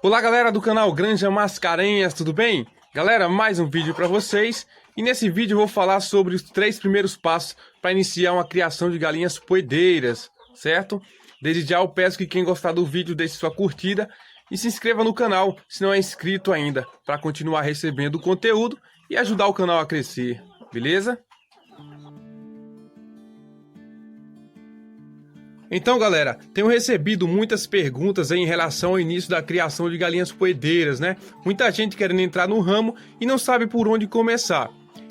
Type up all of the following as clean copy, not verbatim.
Olá galera do canal Granja Mascarenhas, tudo bem? Galera, mais um vídeo para vocês. E nesse vídeo eu vou falar sobre os 3 primeiros passos para iniciar uma criação de galinhas poedeiras, certo? Desde já eu peço que quem gostar do vídeo deixe sua curtida e se inscreva no canal se não é inscrito ainda, para continuar recebendo o conteúdo e ajudar o canal a crescer, beleza? Então galera, tenho recebido muitas perguntas em relação ao início da criação de galinhas poedeiras, né? Muita gente querendo entrar no ramo e não sabe por onde começar.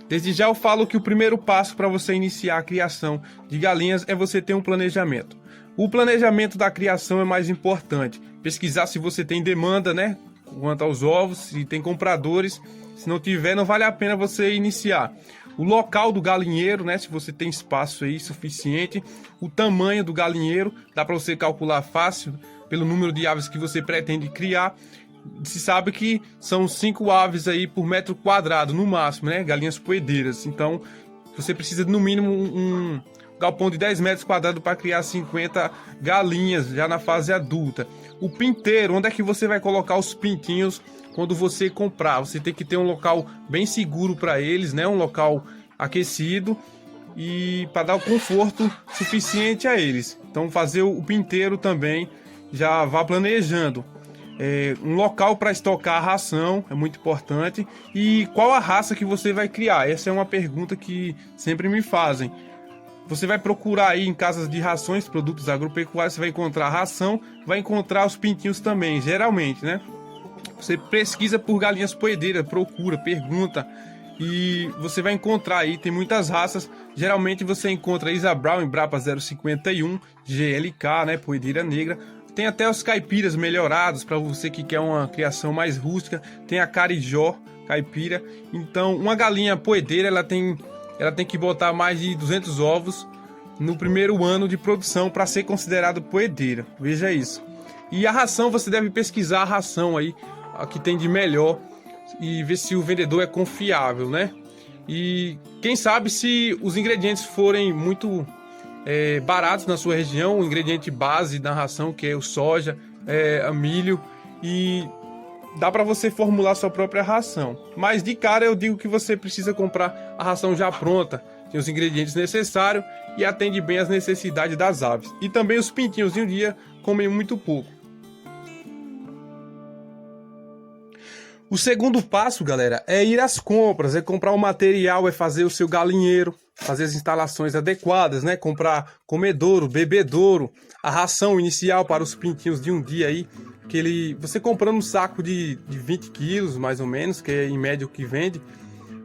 Desde já eu falo que o primeiro passo para você iniciar a criação de galinhas é você ter um planejamento. O planejamento da criação é mais importante. Pesquisar se você tem demanda, né? Quanto aos ovos, se tem compradores. Se não tiver, não vale a pena você iniciar. O local do galinheiro, né? Se você tem espaço aí suficiente. O tamanho do galinheiro, dá para você calcular fácil pelo número de aves que você pretende criar. Se sabe que são 5 aves aí por metro quadrado no máximo, né? Galinhas poedeiras. Então, você precisa de no mínimo um galpão de 10 metros quadrados para criar 50 galinhas já na fase adulta. O pinteiro, onde é que você vai colocar os pintinhos quando você comprar? Você tem que ter um local bem seguro para eles, né? Um local aquecido e para dar o conforto suficiente a eles. Então fazer o pinteiro também, já vá planejando. Um local para estocar a ração é muito importante. E qual a raça que você vai criar? Essa é uma pergunta que sempre me fazem. Você vai procurar aí em casas de rações, produtos agropecuários, você vai encontrar ração, vai encontrar os pintinhos também, geralmente, né? Você pesquisa por galinhas poedeiras, procura, pergunta e você vai encontrar aí, tem muitas raças. Geralmente você encontra Isa Brown, Embrapa 051, GLK, né, poedeira negra. Tem até os caipiras melhorados para você que quer uma criação mais rústica. Tem a Carijó, caipira. Então, uma galinha poedeira, ela tem que botar mais de 200 ovos no primeiro ano de produção para ser considerado poedeira. Veja isso. E a ração, você deve pesquisar a ração aí, a que tem de melhor, e ver se o vendedor é confiável, né? E quem sabe se os ingredientes forem muito baratos na sua região, o ingrediente base da ração, que é o soja, a milho, e dá para você formular sua própria ração. Mas de cara eu digo que você precisa comprar a ração já pronta, tem os ingredientes necessários e atende bem às necessidades das aves. E também os pintinhos de um dia comem muito pouco. O segundo passo, galera, é ir às compras, é comprar o material, é fazer o seu galinheiro, fazer as instalações adequadas, né? Comprar comedouro, bebedouro, a ração inicial para os pintinhos de um dia aí, você comprando um saco de 20 quilos, mais ou menos, que é em média o que vende,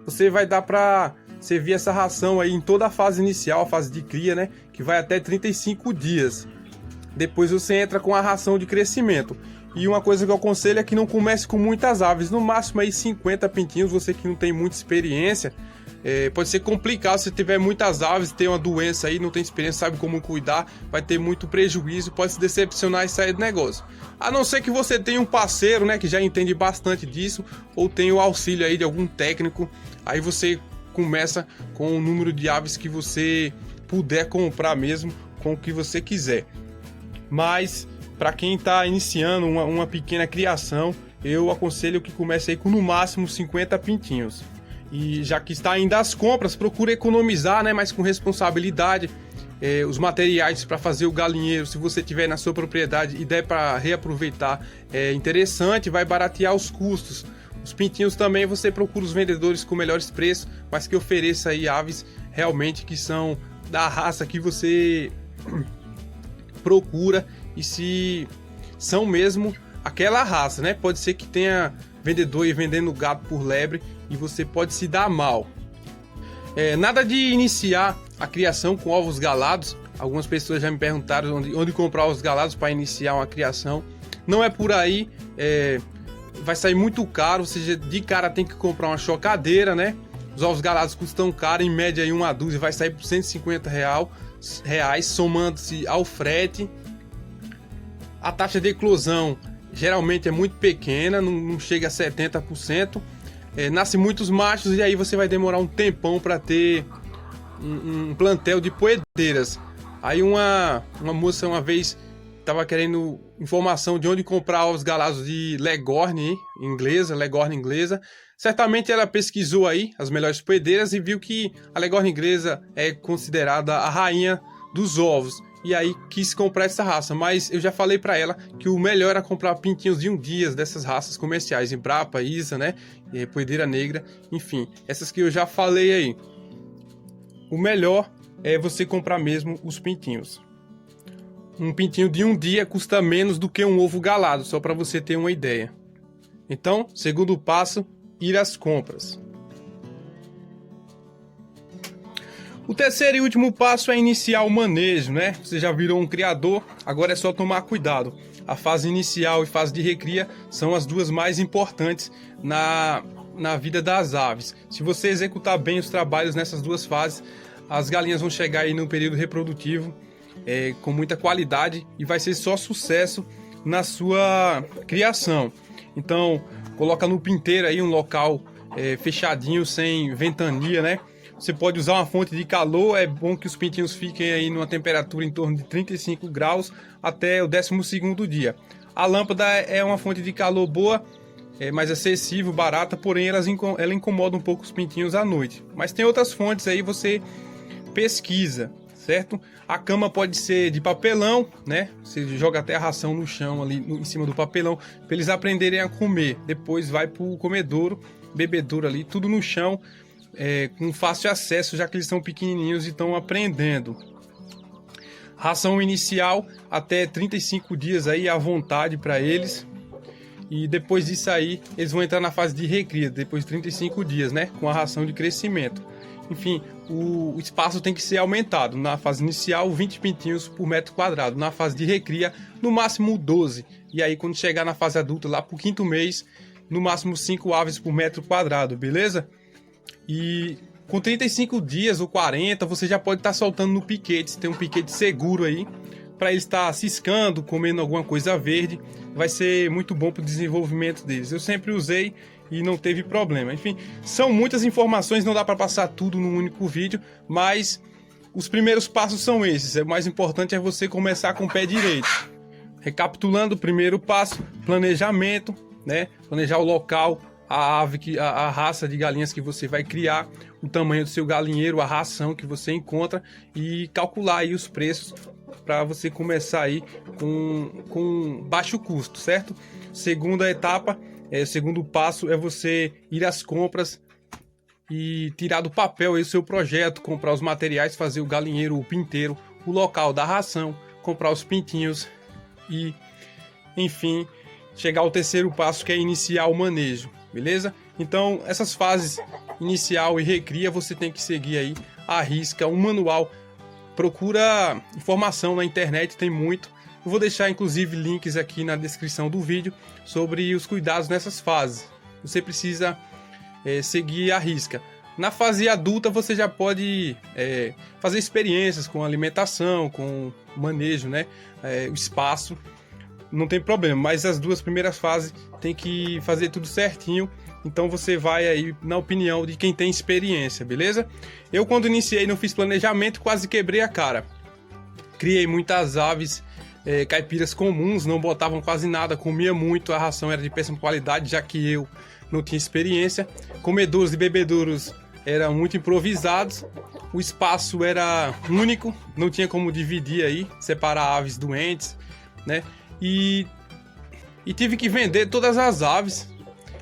você vai dar para servir essa ração aí em toda a fase inicial, a fase de cria, né? Que vai até 35 dias. Depois você entra com a ração de crescimento. E uma coisa que eu aconselho é que não comece com muitas aves, no máximo aí 50 pintinhos. Você que não tem muita experiência, pode ser complicado se tiver muitas aves, tem uma doença aí, não tem experiência, sabe como cuidar, vai ter muito prejuízo, pode se decepcionar e sair do negócio. A não ser que você tenha um parceiro, né, que já entende bastante disso, ou tenha o auxílio aí de algum técnico, aí você começa com o número de aves que você puder comprar mesmo, com o que você quiser. Mas para quem está iniciando uma pequena criação, eu aconselho que comece aí com no máximo 50 pintinhos. E já que está ainda às compras, procure economizar, né, mas com responsabilidade. Os materiais para fazer o galinheiro, se você tiver na sua propriedade e der para reaproveitar, é interessante, vai baratear os custos. Os pintinhos também você procura os vendedores com melhores preços, mas que ofereça aí aves realmente que são da raça que você procura e se são mesmo aquela raça, né? Pode ser que tenha vendedor aí vendendo gato por lebre e você pode se dar mal. Nada de iniciar a criação com ovos galados. Algumas pessoas já me perguntaram onde comprar os galados para iniciar uma criação. Não é por aí, vai sair muito caro, ou seja, de cara tem que comprar uma chocadeira, né? Os ovos galados custam caro, em média aí uma dúzia vai sair por R$150, somando-se ao frete. A taxa de eclosão geralmente é muito pequena, não chega a 70%. Nasce muitos machos e aí você vai demorar um tempão para ter um plantel de poedeiras. Aí uma moça uma vez estava querendo informação de onde comprar ovos galados de Leghorn inglesa. Certamente ela pesquisou aí as melhores poedeiras e viu que a Leghorn inglesa é considerada a rainha dos ovos. E aí quis comprar essa raça, mas eu já falei para ela que o melhor era comprar pintinhos de 1 dia dessas raças comerciais, Embrapa, Isa, né, poedeira negra, enfim, essas que eu já falei aí. O melhor é você comprar mesmo os pintinhos. Um pintinho de 1 dia custa menos do que um ovo galado, só para você ter uma ideia. Então, segundo passo, ir às compras. O terceiro e último passo é iniciar o manejo, né? Você já virou um criador, agora é só tomar cuidado. A fase inicial e fase de recria são as duas mais importantes na vida das aves. Se você executar bem os trabalhos nessas duas fases, as galinhas vão chegar aí no período reprodutivo com muita qualidade e vai ser só sucesso na sua criação. Então, coloca no pinteiro aí um local fechadinho, sem ventania, né? Você pode usar uma fonte de calor, é bom que os pintinhos fiquem aí numa temperatura em torno de 35 graus até o 12º dia. A lâmpada é uma fonte de calor boa, mais acessível, barata, porém ela incomoda um pouco os pintinhos à noite. Mas tem outras fontes aí, você pesquisa, certo? A cama pode ser de papelão, né? Você joga até a ração no chão ali em cima do papelão para eles aprenderem a comer. Depois vai para o comedouro, bebedouro ali, tudo no chão. Com fácil acesso, já que eles são pequenininhos e estão aprendendo. Ração inicial até 35 dias aí à vontade para eles. E depois disso aí, eles vão entrar na fase de recria, depois de 35 dias, né? Com a ração de crescimento. Enfim, o espaço tem que ser aumentado. Na fase inicial, 20 pintinhos por metro quadrado. Na fase de recria, no máximo 12. E aí, quando chegar na fase adulta, lá pro 5º mês, no máximo 5 aves por metro quadrado, beleza? E com 35 dias ou 40, você já pode estar soltando no piquete. Você tem um piquete seguro aí, para ele estar ciscando, comendo alguma coisa verde. Vai ser muito bom para o desenvolvimento deles. Eu sempre usei e não teve problema. Enfim, são muitas informações, não dá para passar tudo num único vídeo, mas os primeiros passos são esses. O mais importante é você começar com o pé direito. Recapitulando, o primeiro passo, planejamento, né? Planejar o local, a ave, a raça de galinhas que você vai criar, o tamanho do seu galinheiro, a ração que você encontra e calcular aí os preços para você começar aí com baixo custo, certo? Segunda etapa, segundo passo é você ir às compras e tirar do papel aí o seu projeto, comprar os materiais, fazer o galinheiro, o pinteiro, o local da ração, comprar os pintinhos e, enfim, chegar ao terceiro passo, que é iniciar o manejo. Beleza? Então, essas fases inicial e recria, você tem que seguir aí à risca, um manual. Procura informação na internet, tem muito. Eu vou deixar, inclusive, links aqui na descrição do vídeo sobre os cuidados nessas fases. Você precisa seguir à risca. Na fase adulta, você já pode fazer experiências com alimentação, com manejo, né? O espaço. Não tem problema, mas as duas primeiras fases tem que fazer tudo certinho. Então você vai aí na opinião de quem tem experiência, beleza? Eu, quando iniciei, não fiz planejamento, quase quebrei a cara. Criei muitas aves caipiras comuns, não botavam quase nada, comia muito, a ração era de péssima qualidade, já que eu não tinha experiência. Comedouros e bebedouros eram muito improvisados, o espaço era único, não tinha como dividir aí, separar aves doentes, né? E tive que vender todas as aves.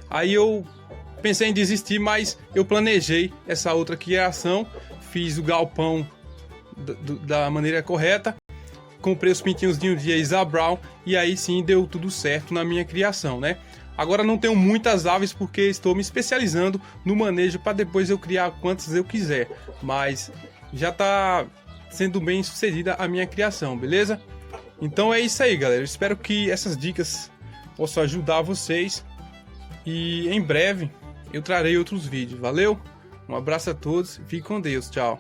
Aí eu pensei em desistir, mas eu planejei essa outra criação, fiz o galpão da maneira correta, comprei os pintinhos de 1 dia Isa Brown e aí sim deu tudo certo na minha criação, né? Agora não tenho muitas aves porque estou me especializando no manejo para depois eu criar quantas eu quiser, mas já está sendo bem sucedida a minha criação, beleza? Então é isso aí, galera. Eu espero que essas dicas possam ajudar vocês. E em breve eu trarei outros vídeos. Valeu? Um abraço a todos. Fique com Deus. Tchau.